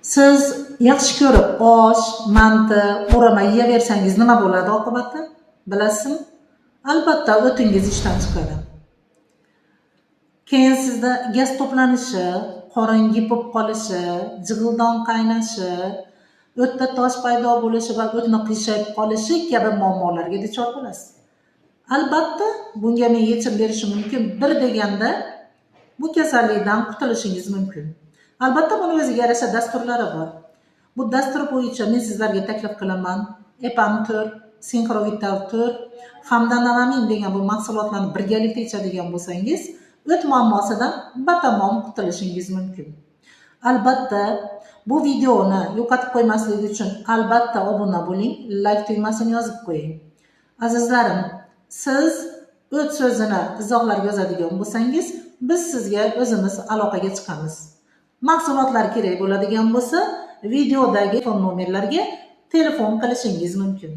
Siz yaxshi ko'rib osh, manti, o'rama yeyaversangiz nima bo'ladi oqibati? Bilasizmi? Albatta o'tingiz ishdan chiqadi. Keyin sizda gaz to'planishi, qorin yipib qolishi, jig'ildon qaynashi, o'tda tosh paydo bo'lishi va o'tni qiyshayib qolishi kabi muammolarga duchor bo'lasiz. Albatta bunga men yechim berishim mumkin. Bir deganda bu kasallikdan qutulishingiz mumkin. Albatta buni o'ziga yarasha dasturlari bor. Bu dastur bo'yicha men sizlarga taklif qilaman. Epantur, Synchrovital tur hamda Nanamin degan bu mahsulotlarni birgalikda ichadigan bo'lsangiz, o't muammosidan batamom qutulishingiz mumkin. Albatta bu videoni yo'qotib qo'ymaslik uchun albatta obuna bo'ling, like tugmasini yozib qo'ying. Azizlarim, siz o't so'zini izohlar yozadigan bo'lsangiz, biz sizga o'zimiz aloqaga chiqamiz. Mahsulotlar kerak bo'ladigan bo'lsa, videodagi telefon nomerlariga telefon qilishingiz mumkin.